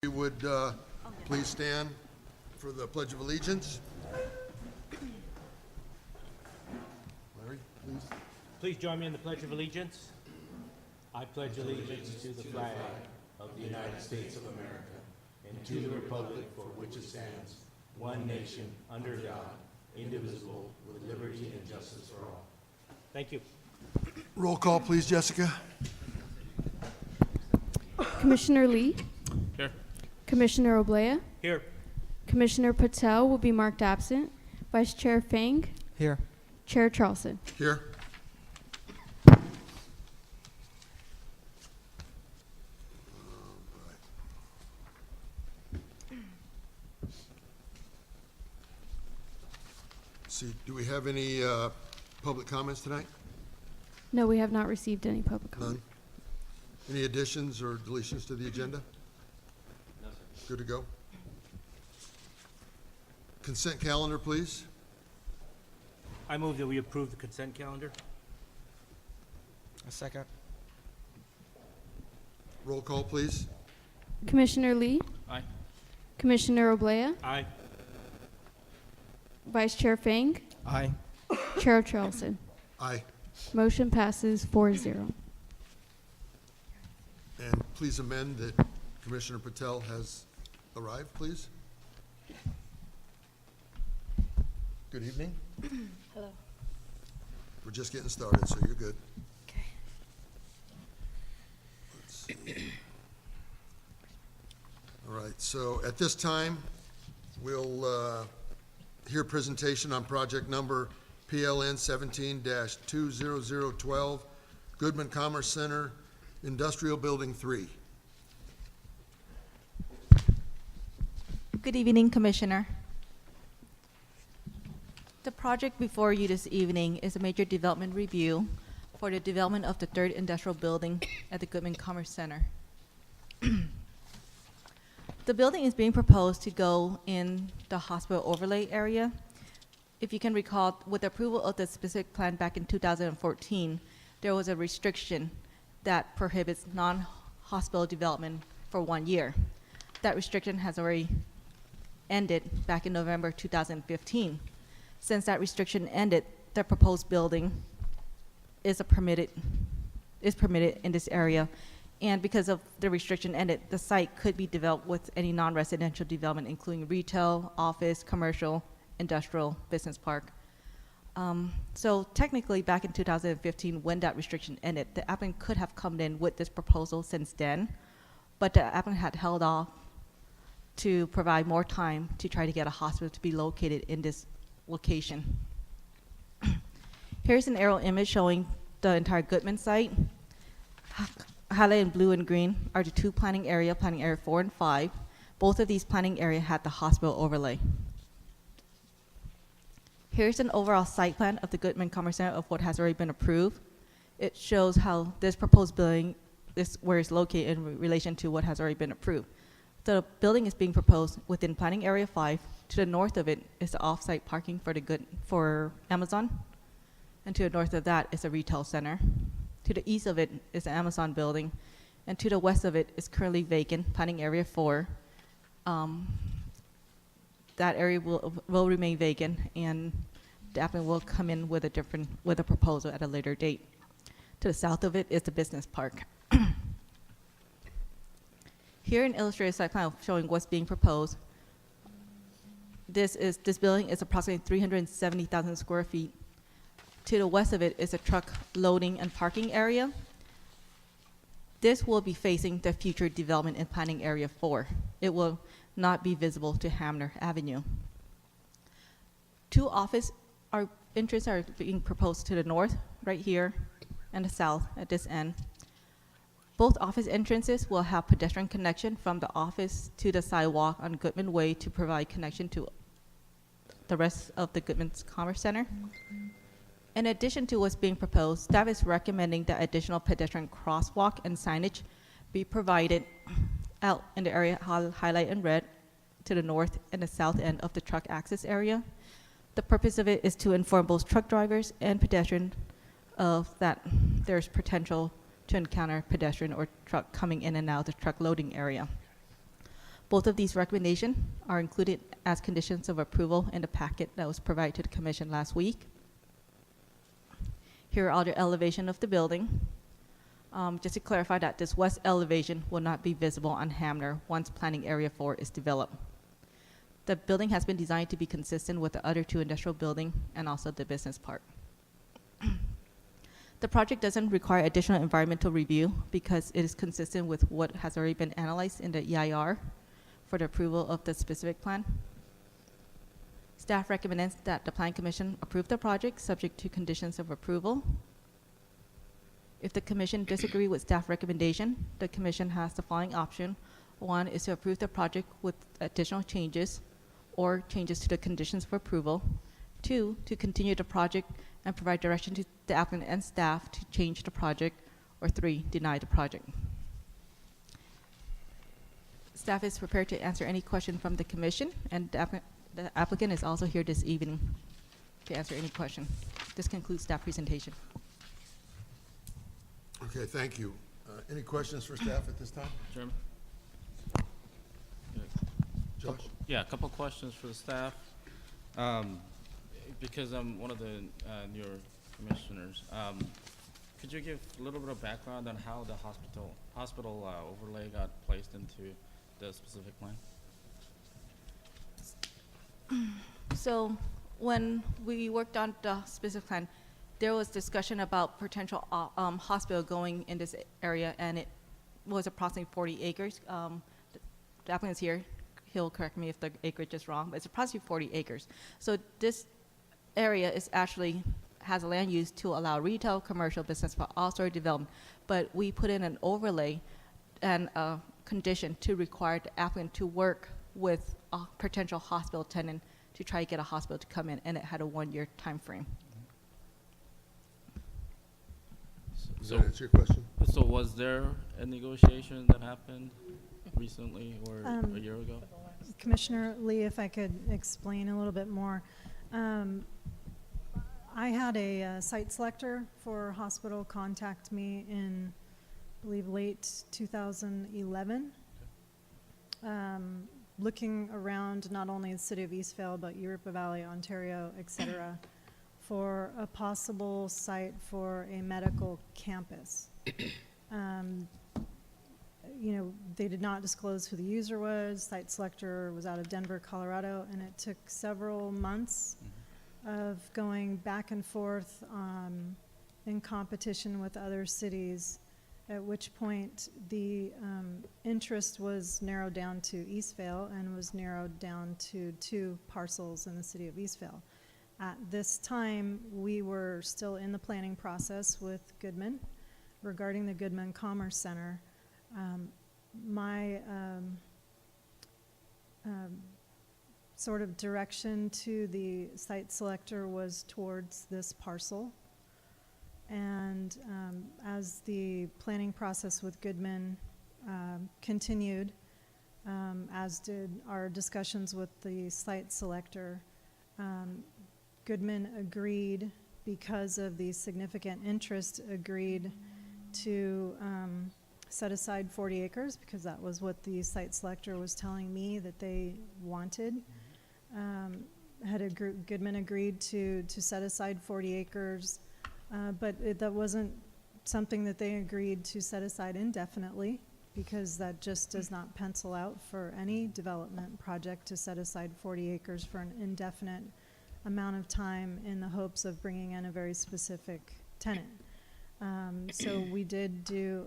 You would please stand for the Pledge of Allegiance. Larry, please. Please join me in the Pledge of Allegiance. I pledge allegiance to the flag of the United States of America and to the republic for which it stands, one nation, under God, indivisible, with liberty and justice for all. Thank you. Roll call, please, Jessica. Commissioner Lee, Here. Commissioner Oblea, Here. Commissioner Patel will be marked absent. Vice Chair Fang, Here. Chair Charleston. Here. See, do we have any public comments tonight? No, we have not received any public None. comment. Any additions or deletions to the agenda? No, sir. Good to go. Consent calendar, please. I move that we approve the consent calendar. A second. Roll call, please. Commissioner Lee, Aye. Commissioner Oblea, Aye. Vice Chair Fang, Aye. Chair Charleston. Aye. Motion passes 4-0. And please amend that Commissioner Patel has arrived, please. Good evening. Hello. We're just getting started, so you're good. Okay. Let's see. All right, so at this time, we'll hear presentation on project number PLN 17-20012, Goodman Commerce Center, Industrial Building 3. Good evening, Commissioner. The project before you this evening is a major development review for the development of the third industrial building at the Goodman Commerce Center. The building is being proposed to go in the hospital overlay area. If you can recall, with the approval of the specific plan back in 2014, there was a restriction that prohibits non-hospital development for 1 year. That restriction has already ended back in November 2015. Since that restriction ended, the proposed building is permitted in this area. And because of the restriction ended, the site could be developed with any non-residential development, including retail, office, commercial, industrial, business park. So technically, back in 2015, when that restriction ended, the applicant could have come in with this proposal since then, but the applicant had held off to provide more time to try to get a hospital to be located in this location. Here's an aerial image showing the entire Goodman site. Highlighted in blue and green are the two planning area 4 and 5. Both of these planning area had the hospital overlay. Here's an overall site plan of the Goodman Commerce Center of what has already been approved. It shows how this proposed building is where it's located in relation to what has already been approved. The building is being proposed within planning area 5. To the north of it is the off-site parking for Amazon, and to the north of that is a retail center. To the east of it is the Amazon building, and to the west of it is currently vacant, planning area 4. That area will remain vacant, and the applicant will come in with a proposal at a later date. To the south of it is the business park. Here, an illustrated site plan showing what's being proposed. This building is approximately 370,000 square feet. To the west of it is a truck loading and parking area. This will be facing the future development in planning area 4. It will not be visible to Hamner Avenue. Two office entrances are being proposed to the north, right here, and the south at this end. Both office entrances will have pedestrian connection from the office to the sidewalk on Goodman Way to provide connection to the rest of the Goodman's Commerce Center. In addition to what's being proposed, staff is recommending that additional pedestrian crosswalk and signage be provided out in the area highlighted in red to the north and the south end of the truck access area. The purpose of it is to inform both truck drivers and pedestrians of that there's potential to encounter pedestrian or truck coming in and out of the truck loading area. Both of these recommendations are included as conditions of approval in the packet that was provided to the commission last week. Here are the elevation of the building. Just to clarify that this west elevation will not be visible on Hamner once planning area 4 is developed. The building has been designed to be consistent with the other two industrial buildings and also the business park. The project doesn't require additional environmental review because it is consistent with what has already been analyzed in the EIR for the approval of the specific plan. Staff recommends that the Plan Commission approve the project subject to conditions of approval. If the commission disagree with staff recommendation, the commission has the following option. One is to approve the project with additional changes or changes to the conditions of approval. Two, to continue the project and provide direction to the applicant and staff to change the project. Or three, deny the project. Staff is prepared to answer any question from the commission, and the applicant is also here this evening to answer any question. This concludes staff presentation. Okay, thank you. Any questions for staff at this time? Chairman? Josh? Yeah, a couple questions for the staff. Because I'm one of the newer commissioners, could you give a little bit of background on how the hospital overlay got placed into the specific plan? So when we worked on the specific plan, there was discussion about potential hospital going in this area, and it was approximately 40 acres. The applicant's here. He'll correct me if the acreage is wrong, but it's approximately 40 acres. So this area is actually has a land use to allow retail, commercial, business, but also development. But we put in an overlay and a condition to require the applicant to work with a potential hospital tenant to try to get a hospital to come in, and it had a 1-year time frame. Does that answer your question? So was there a negotiation that happened recently or a year ago? Commissioner Lee, if I could explain a little bit more. I had a site selector for hospital contact me in, I believe, late 2011. Looking around not only the city of Eastvale, but Eureka Valley, Ontario, et cetera, for a possible site for a medical campus. You know, they did not disclose who the user was. Site selector was out of Denver, Colorado, and it took several months of going back and forth in competition with other cities, at which point the interest was narrowed down to Eastvale and was narrowed down to 2 parcels in the city of Eastvale. At this time, we were still in the planning process with Goodman regarding the Goodman Commerce Center. My sort of direction to the site selector was towards this parcel. And as the planning process with Goodman continued, as did our discussions with the site selector, Goodman agreed, because of the significant interest, agreed to set aside 40 acres, because that was what the site selector was telling me that they wanted. Goodman agreed to set aside 40 acres, but that wasn't something that they agreed to set aside indefinitely, because that just does not pencil out for any development project to set aside 40 acres for an indefinite amount of time in the hopes of bringing in a very specific tenant. So we did do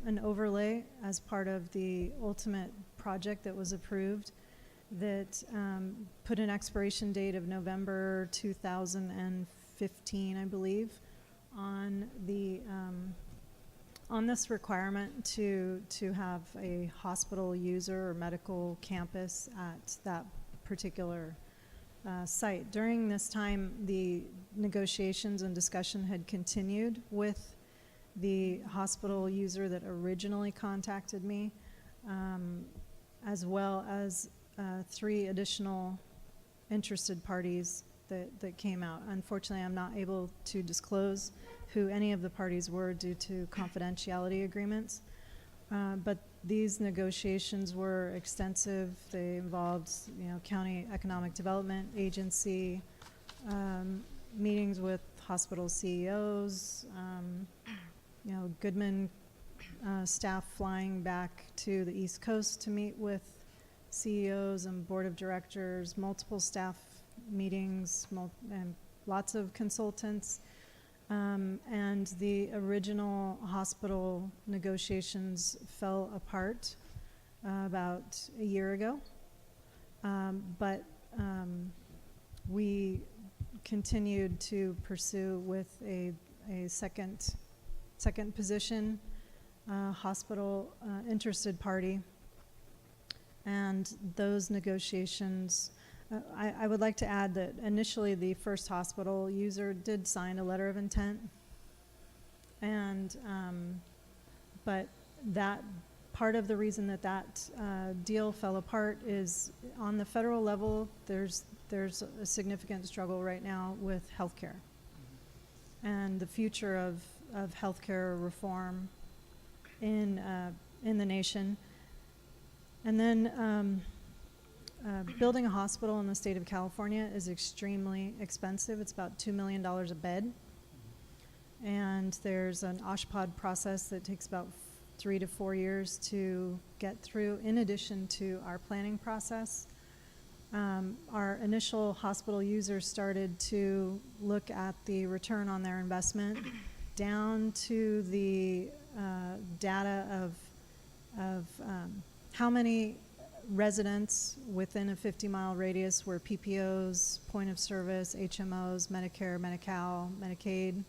an overlay as part of the ultimate project that was approved that put an expiration date of November 2015, I believe, on the on this requirement to have a hospital user or medical campus at that particular site. During this time, the negotiations and discussion had continued with the hospital user that originally contacted me, as well as 3 additional interested parties that came out. Unfortunately, I'm not able to disclose who any of the parties were due to confidentiality agreements, but These negotiations were extensive. They involved, County Economic Development Agency, meetings with hospital CEOs, Goodman staff flying back to the East Coast to meet with CEOs and board of directors, multiple staff meetings, and lots of consultants. And the original hospital negotiations fell apart about a year ago. But we continued to pursue with a second position, hospital interested party. And those negotiations, I would like to add that initially the first hospital user did sign a letter of intent. And, but that part of the reason that deal fell apart is on the federal level, there's a significant struggle right now with healthcare and the future of healthcare reform in the nation. And then building a hospital in the state of California is extremely expensive. It's about $2 million a bed. And there's an OSHPD process that takes about 3 to 4 years to get through, in addition to our planning process. Our initial hospital users started to look at the return on their investment down to the data of how many residents within a 50-mile radius were PPOs, point of service, HMOs, Medicare, Medi-Cal, Medicaid,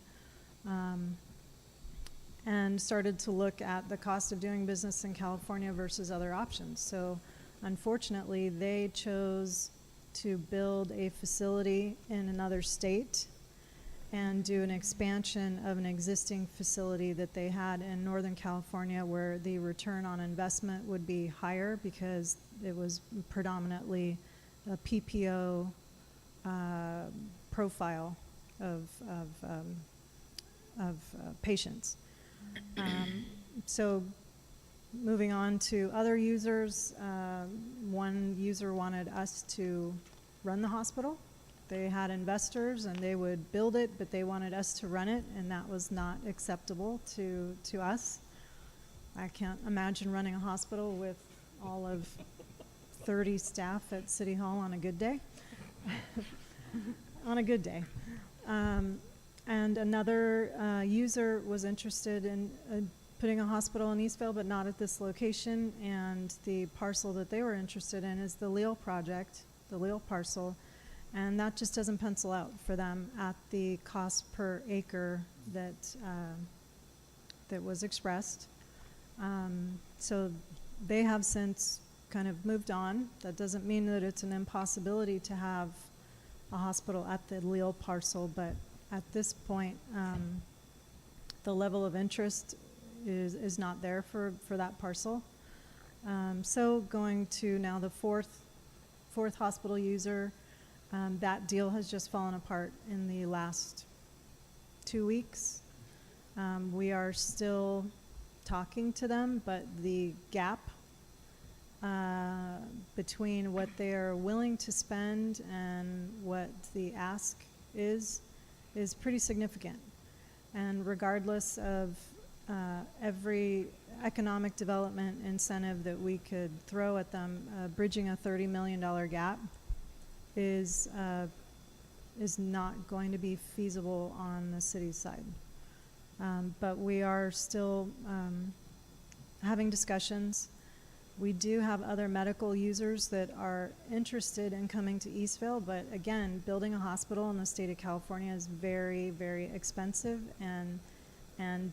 and started to look at the cost of doing business in California versus other options. So unfortunately, they chose to build a facility in another state and do an expansion of an existing facility that they had in Northern California, where the return on investment would be higher because it was predominantly a PPO profile of patients. So moving on to other users, one user wanted us to run the hospital. They had investors and they would build it, but they wanted us to run it, and that was not acceptable to us. I can't imagine running a hospital with all of 30 staff at City Hall on a good day. On a good day. And another user was interested in putting a hospital in Eastvale, but not at this location, and the parcel that they were interested in is the Leal project, the Leal parcel. And that just doesn't pencil out for them at the cost per acre that was expressed. So they have since kind of moved on. That doesn't mean that it's an impossibility to have a hospital at the Leal parcel, but at this point, the level of interest is not there for that parcel. So going to now the fourth hospital user. That deal has just fallen apart in the last 2 weeks. We are still talking to them, but the gap between what they are willing to spend and what the ask is pretty significant. And regardless of every economic development incentive that we could throw at them, bridging a $30 million gap is not going to be feasible on the city's side. But we are still having discussions. We do have other medical users that are interested in coming to Eastvale, but again, building a hospital in the state of California is very, very expensive, and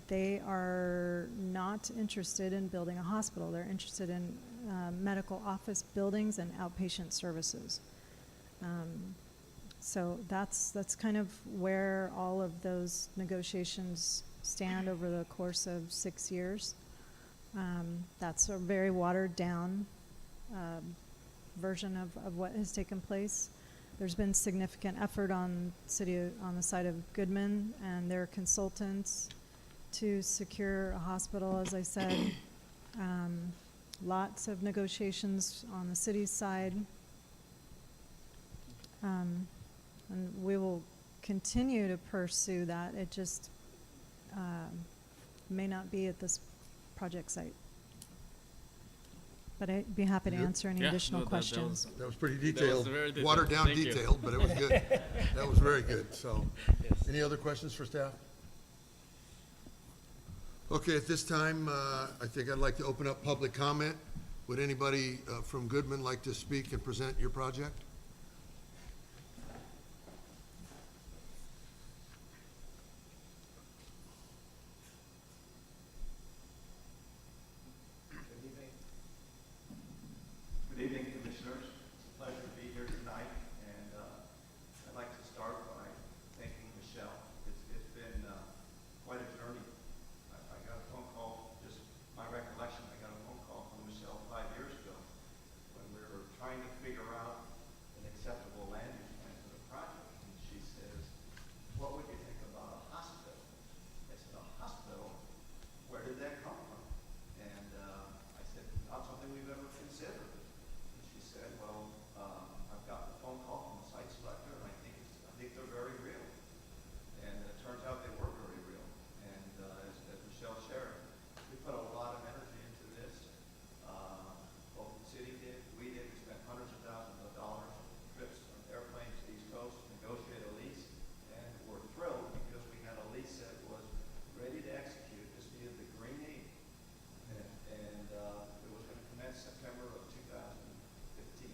they are not interested in building a hospital. They're interested in medical office buildings and outpatient services. So that's kind of where all of those negotiations stand over the course of 6 years. That's a very watered down version of what has taken place. There's been significant effort on the side of Goodman and their consultants to secure a hospital, as I said. lots of negotiations on the city's side. And we will continue to pursue that. It just may not be at this project site. But I'd be happy to Good. answer any Yeah, additional no, that questions. That was pretty That was detailed, very detailed. watered down Thank you. detailed, but it was good. That was very good, so. Any other questions for staff? Okay, at this time, I think I'd like to open up public comment. Would anybody from Goodman like to speak and present your project? Good evening, Commissioners. It's a pleasure to be here tonight, and I'd like to start by thanking Michelle. It's been quite a journey. I got a phone call, just my recollection, I got a phone call from Michelle 5 years ago when we were trying to figure out an acceptable land use plan for the project, and she says, "What would you think about a hospital?" I said, "A hospital? Where did that come from?" And I said, "Not something we've ever considered." And she said, "Well, I've got the phone call from the site selector, and I think they're very real." And it turns out they were very real. And as Michelle shared, we put a lot of energy into this. Both the city did, we did. We spent hundreds of thousands of dollars on trips on airplanes to the East Coast to negotiate a lease, and we're thrilled because we had a lease that was ready to execute. This needed the green E, and it was going to commence September of 2015.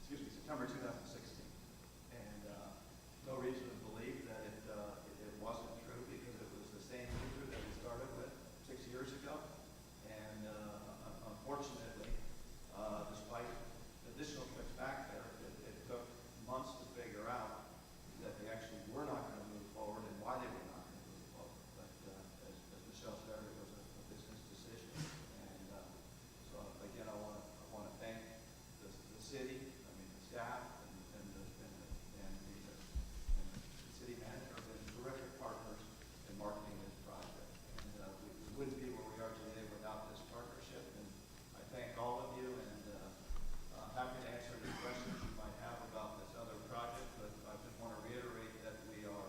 Excuse me, September 2016. And no reason to believe that it wasn't true because it was the same user that we started with 6 years ago. And unfortunately, despite additional trips back there, it took months to figure out that they actually were not going to move forward and why they were not going to move forward. But as Michelle said, it was a business decision. And so again, I want to thank the city, the staff, and the city manager. Have been terrific partners in marketing this project. And we wouldn't be where we are today without this partnership. And I thank all of you, and happy to answer any questions you might have about this other project. But I just want to reiterate that we are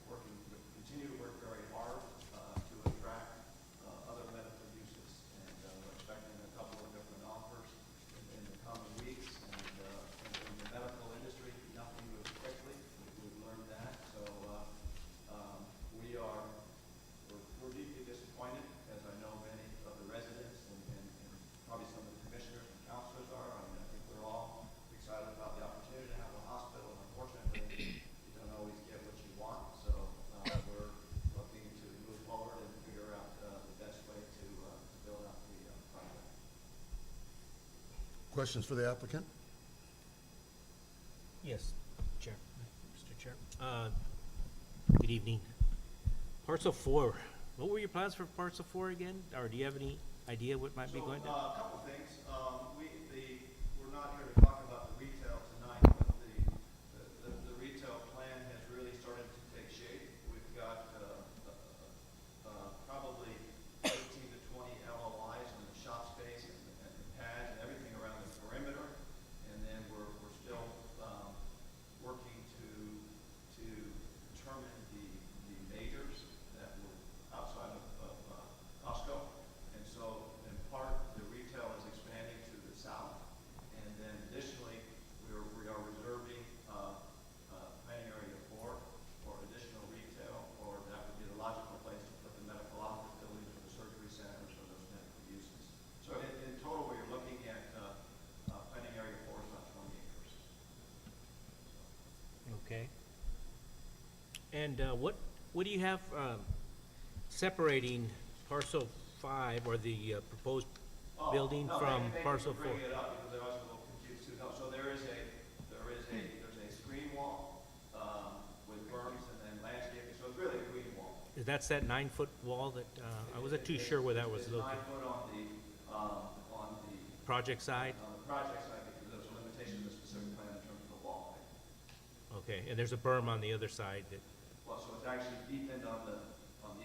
continue to work very hard to attract other medical uses. And we're expecting a couple of different offers in the coming weeks. And in the medical industry, nothing moves quickly. We've learned that. So we're deeply disappointed, as I know many of the residents and probably some of the commissioners and councilors are. I mean, I think we're all excited about the opportunity to have a hospital. Unfortunately, you don't always get what you want. So we're looking to move forward and figure out the best way to build out the project. Questions for the applicant? Yes, Chair, Mr. Chair. Good evening. Parcel 4, what were your plans for Parcel 4 again? Or do you have any idea what might be going So, to? a couple things. We're not here to talk about the retail tonight, but the retail plan has really started to take shape. We've got probably 18 to 20 LOIs on the shop space and the pads and everything around the perimeter. And then we're still working to determine the majors that were outside of Costco. And so, in part, the retail is expanding to the south. And then additionally, we are reserving planning area 4 for additional retail, or that would be the logical place to put the medical office buildings or the surgery centers or those medical uses. So in total, we're looking at planning area 4 is about 20 acres. Okay. And what do you have separating Parcel 5 or the proposed building from Parcel 4? Thank you for bringing it up because I was a little confused too. No, so there's a screen wall with berms and then landscaping. So it's really a green wall. That's that 9-foot wall that, I wasn't too sure where that was It's located. 9 foot on the Project side? project side because there's a limitation to the specific plan in terms of the wall. Okay, and there's a berm on the other side that, Well, so it's actually deepened on the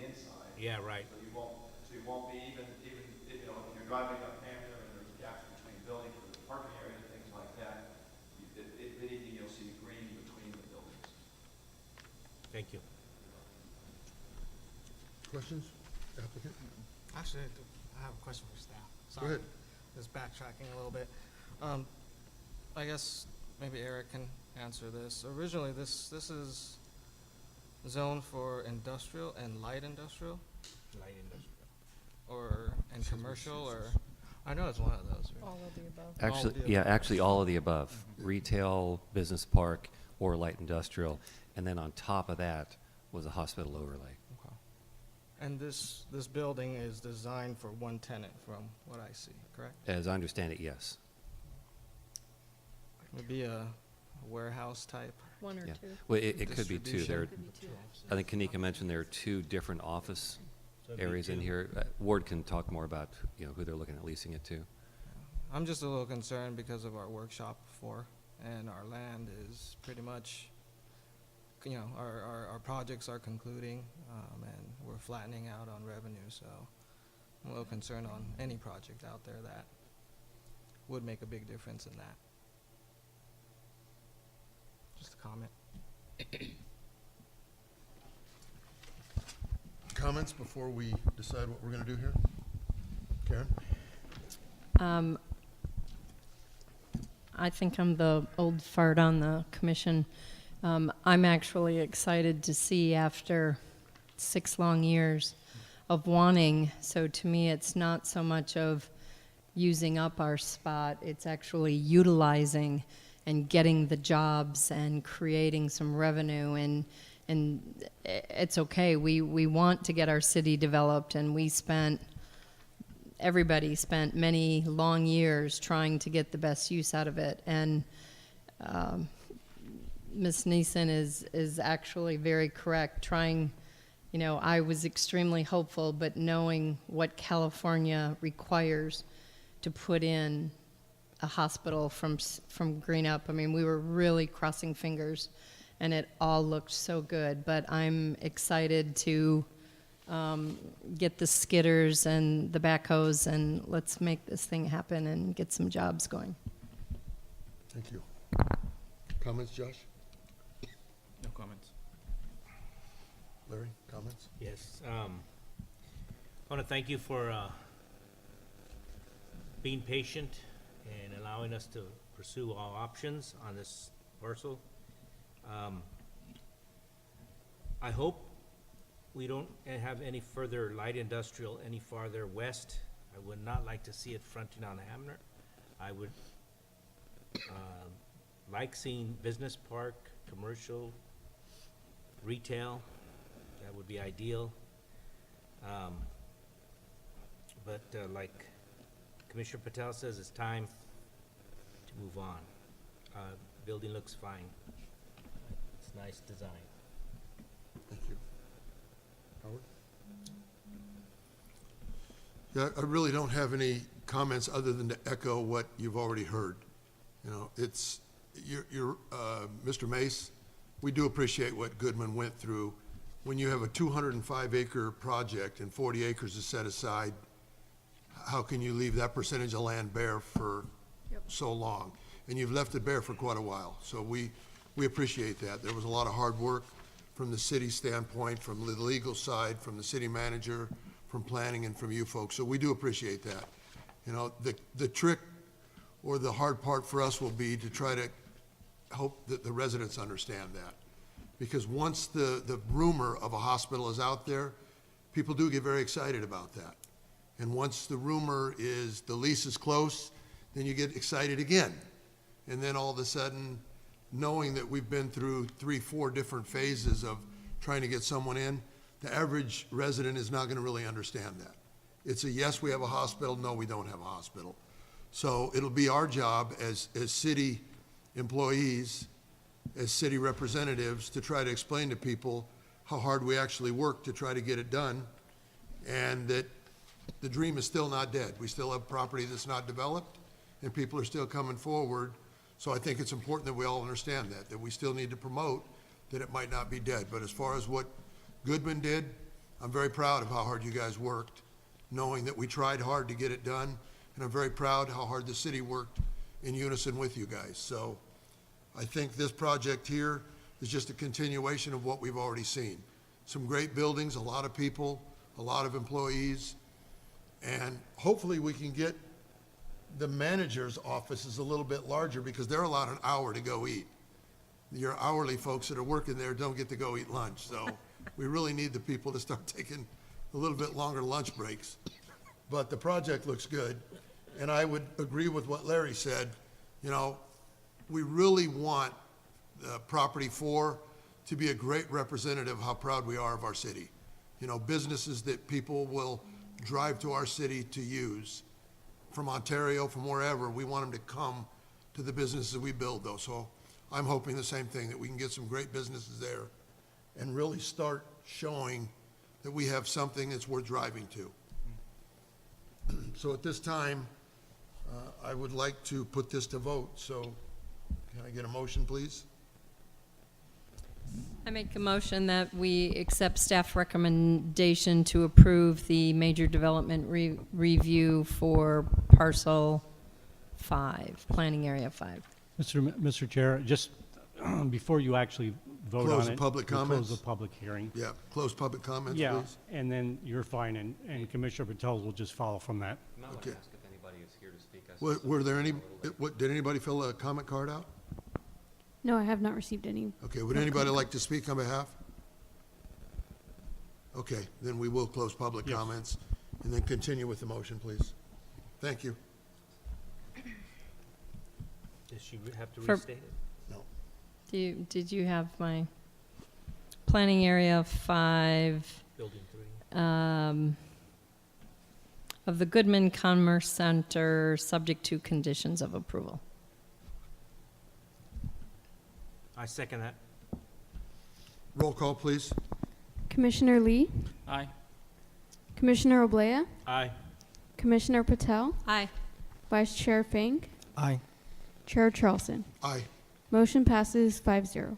inside. yeah, right. So you won't be even driving up Hampton and there's gaps between buildings, there's parking areas, things like that, if anything, you'll see green between the buildings. Thank you. Questions, applicant? Actually, I have a question for staff. Go Sorry. ahead. Just backtracking a little bit. I guess maybe Eric can answer this. Originally, this is zoned for industrial and light industrial, Light industrial. and commercial, or I know it's one of those. Right? All of the above. All of Actually, the yeah, above. actually all of the above. Retail, business park, or light industrial. And then on top of that was a hospital overlay. Okay. And this building is designed for one tenant, from what I see, correct? As I understand it, yes. Would be a warehouse type. One or Yeah. two. Well, it could be two. There, Distribution. I think Kanika mentioned there are two different office So it'd be areas in two. here. Ward can talk more about, who they're looking at leasing it to. I'm just a little concerned because of our workshop before, and our land is pretty much, our projects are concluding, and we're flattening out on revenue, so I'm a little concerned on any project out there that would make a big difference in that. Just a comment. Comments before we decide what we're gonna do here? Karen? I think I'm the old fart on the commission. I'm actually excited to see after 6 long years of wanting, so to me, it's not so much of using up our spot, it's actually utilizing and getting the jobs and creating some revenue, and it's okay. We want to get our city developed, and everybody spent many long years trying to get the best use out of it. And Ms. Neeson is actually very correct. I was extremely hopeful, but knowing what California requires to put in a hospital from green up, I mean, we were really crossing fingers, and it all looked so good. But I'm excited to get the skidders and the backhoes, and let's make this thing happen and get some jobs going. Thank you. Comments, Josh? No comments. Larry, comments? Yes. I want to thank you for being patient and allowing us to pursue all options on this parcel. I hope we don't have any further light industrial any farther west. I would not like to see it fronting on Hamner. I would like seeing business park, commercial, retail. That would be ideal. But like Commissioner Patel says, it's time to move on. Building looks fine. It's nice design. Thank you. Howard? Yeah, I really don't have any comments other than to echo what you've already heard. Mr. Mace, we do appreciate what Goodman went through. When you have a 205-acre project and 40 acres is set aside, how can you leave that percentage of land bare for so long? And you've left it bare for quite a while. So we appreciate that. There was a lot of hard work from the city standpoint, from the legal side, from the city manager, from planning, and from you folks. So we do appreciate that. The trick or the hard part for us will be to try to hope that the residents understand that. Because once the rumor of a hospital is out there, people do get very excited about that. And once the rumor is the lease is close, then you get excited again. And then all of a sudden, knowing that we've been through 3-4 different phases of trying to get someone in, the average resident is not gonna really understand that. It's a yes, we have a hospital, no, we don't have a hospital. So it'll be our job as city employees, as city representatives, to try to explain to people how hard we actually work to try to get it done, and that the dream is still not dead. We still have property that's not developed, and people are still coming forward. So I think it's important that we all understand that we still need to promote that it might not be dead. But as far as what Goodman did, I'm very proud of how hard you guys worked. knowing that we tried hard to get it done, and I'm very proud how hard the city worked in unison with you guys. So I think this project here is just a continuation of what we've already seen. Some great buildings, a lot of people, a lot of employees, and hopefully we can get the manager's offices a little bit larger because they're allowed an hour to go eat. Your hourly folks that are working there don't get to go eat lunch, so we really need the people to start taking a little bit longer lunch breaks. But the project looks good, and I would agree with what Larry said. You know, we really want Property 4 to be a great representative of how proud we are of our city. You know, businesses that people will drive to our city to use from Ontario, from wherever, we want them to come to the businesses we build though. So I'm hoping the same thing, that we can get some great businesses there and really start showing that we have something that's worth driving to. So at this time, I would like to put this to vote. So can I get a motion, please? I make a motion that we accept staff recommendation to approve the major development review for parcel 5, planning area 5. Mr. Chair, just before you actually vote on it. Close the public we comments? Close the public hearing. Yeah, close public comments, Yeah, please. and then you're fine, and Commissioner Patel will just follow from that. You might want Okay. to ask if anybody is here to speak. I saw Were some there any, a little bit. did anybody fill a comment card out? No, I have not received any. Okay, would anybody like to speak on behalf? Okay, then we will close public Yes. comments and then continue with the motion, please. Thank you. Does she have to For- restate it? No. Did you have my planning area 5 Building 3. of the Goodman Commerce Center, subject to conditions of approval? I second that. Roll call, please. Commissioner Lee, Aye. Commissioner Oblea, Aye. Commissioner Patel, Aye. Vice Chair Fink, Aye. Chair Charleston. Aye. Motion passes 5-0.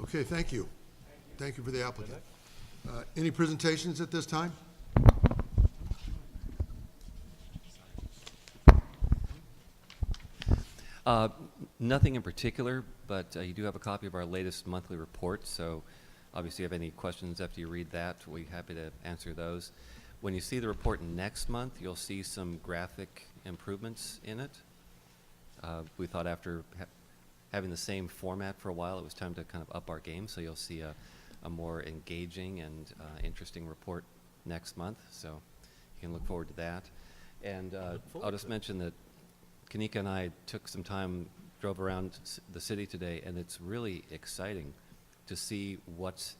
Okay, thank you. Thank you for the applicant. Any presentations at this time? Nothing in particular, but you do have a copy of our latest monthly report, so obviously if you have any questions after you read that, we'll be happy to answer those. When you see the report next month, you'll see some graphic improvements in it. We thought after having the same format for a while, it was time to kind of up our game, so you'll see a more engaging and interesting report next month, so you can look forward to that. And I'll just mention that Kanika and I took some time, drove around the city today, and it's really exciting to see what's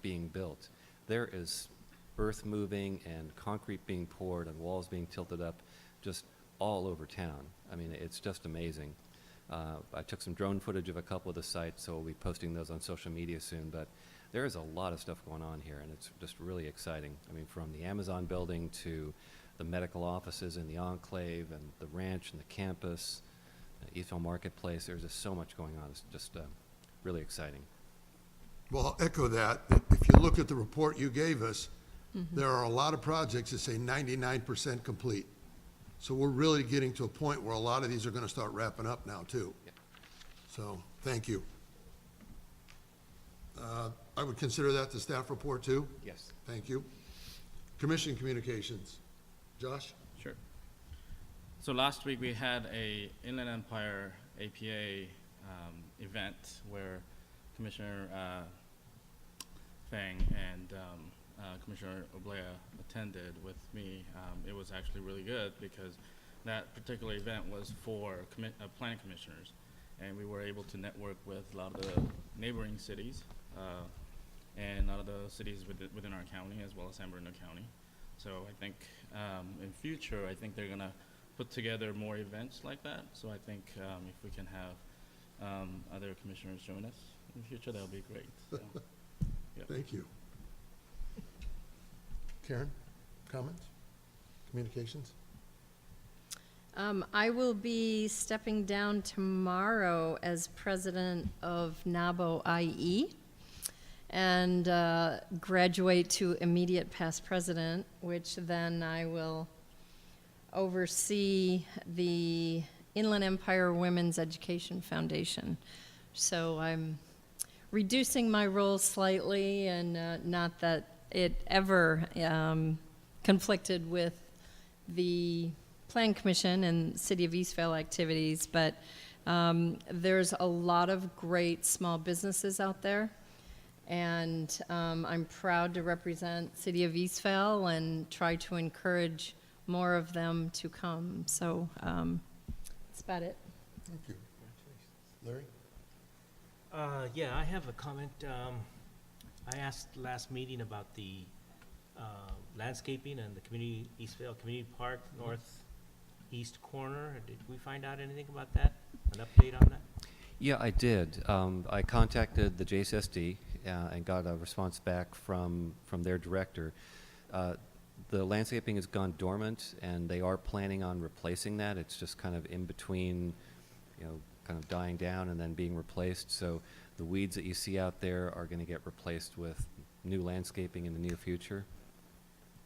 being built. There is earth moving and concrete being poured and walls being tilted up just all over town. I mean, it's just amazing. I took some drone footage of a couple of the sites, so we'll be posting those on social media soon, but there is a lot of stuff going on here, and it's just really exciting. I mean, from the Amazon building to the medical offices in the Enclave and the ranch and the campus, Eastville Marketplace, there's just so much going on. It's just really exciting. Well, I'll echo that. If you look at the report you gave us, there are a lot of projects that say 99% complete. So we're really getting to a point where a lot of these are going to start wrapping up now, too. Yeah. So, thank you. I would consider that the staff report, too. Yes. Thank you. Commission communications. Josh? Sure. So last week we had a Inland Empire APA event where Commissioner Fang and Commissioner Oblea attended with me. It was actually really good because that particular event was for planning commissioners, and we were able to network with a lot of the neighboring cities and a lot of the cities within our county as well as San Bernardino County. So I think in future, I think they're gonna put together more events like that. So I think if we can have other commissioners join us in the future, that'll be great. So, yeah. Thank you. Karen, comments? Communications? I will be stepping down tomorrow as president of NABO IE. and graduate to immediate past president, which then I will oversee the Inland Empire Women's Education Foundation. So I'm reducing my role slightly, and not that it ever conflicted with the Plan Commission and City of Eastvale activities, but there's a lot of great small businesses out there, and I'm proud to represent City of Eastvale and try to encourage more of them to come. So that's about it. Thank you. Larry? Yeah, I have a comment. I asked last meeting about the landscaping and the community, Eastvale Community Park, northeast corner. Did we find out anything about that? An update on that? Yeah, I did. I contacted the JSSD and got a response back from their director. The landscaping has gone dormant, and they are planning on replacing that. It's just kind of in between, kind of dying down and then being replaced. So the weeds that you see out there are going to get replaced with new landscaping in the near future.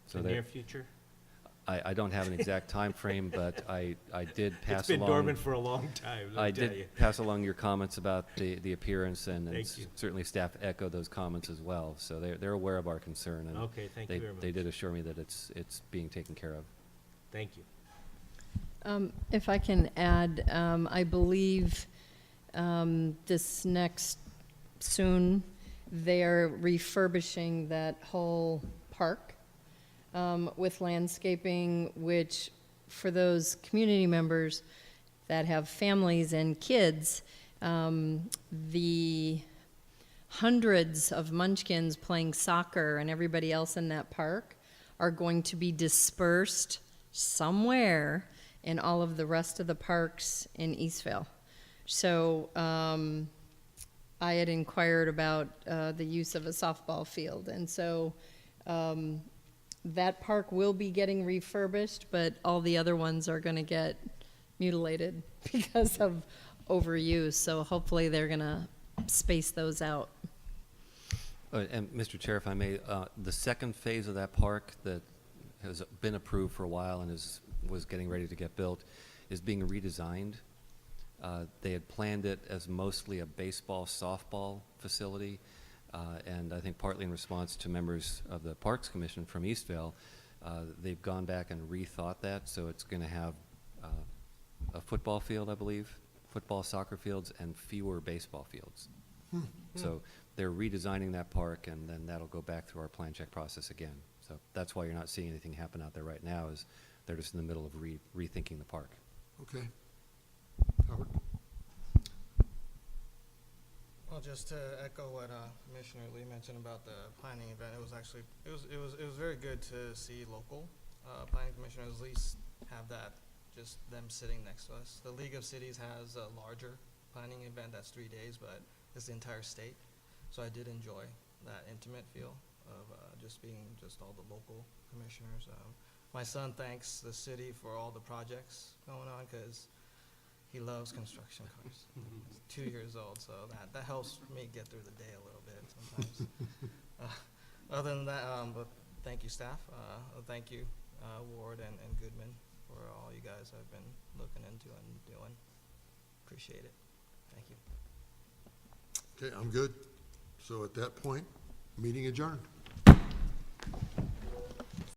So The near future? I don't have an exact time frame, but I did pass It's been along. dormant for a long time, let I me tell you. did pass along your comments about the appearance, and Thank you. certainly staff echoed those comments as well. So they're aware of our concern, and Okay, thank you very much. they did assure me that it's being taken care of. Thank you. If I can add, I believe this next soon, they're refurbishing that whole park with landscaping, which for those community members that have families and kids, the hundreds of munchkins playing soccer and everybody else in that park are going to be dispersed somewhere in all of the rest of the parks in Eastvale. So I had inquired about the use of a softball field, and so that park will be getting refurbished, but all the other ones are going to get mutilated because of overuse. So hopefully they're going to space those out. And Mr. Chair, if I may, the second phase of that park that has been approved for a while and was getting ready to get built is being redesigned. They had planned it as mostly a baseball, softball facility, and I think partly in response to members of the Parks Commission from Eastvale, they've gone back and rethought that, so it's going to have a football field, I believe, football, soccer fields, and fewer baseball fields. So they're redesigning that park, and then that'll go back through our plan check process again. So that's why you're not seeing anything happen out there right now, is they're just in the middle of rethinking the park. Okay. Howard? Well, just to echo what Commissioner Lee mentioned about the planning event, it was actually it was very good to see local planning commissioners at least have that, just them sitting next to us. The League of Cities has a larger planning event that's 3 days, but it's the entire state. So I did enjoy that intimate feel of just being just all the local commissioners. My son thanks the city for all the projects going on because he loves construction cars. He's 2 years old, so that helps me get through the day a little bit sometimes. Other than that, but thank you, staff. Thank you, Ward and Goodman, for all you guys have been looking into and doing. Appreciate it. Thank you. Okay, I'm good. So at that point, meeting adjourned.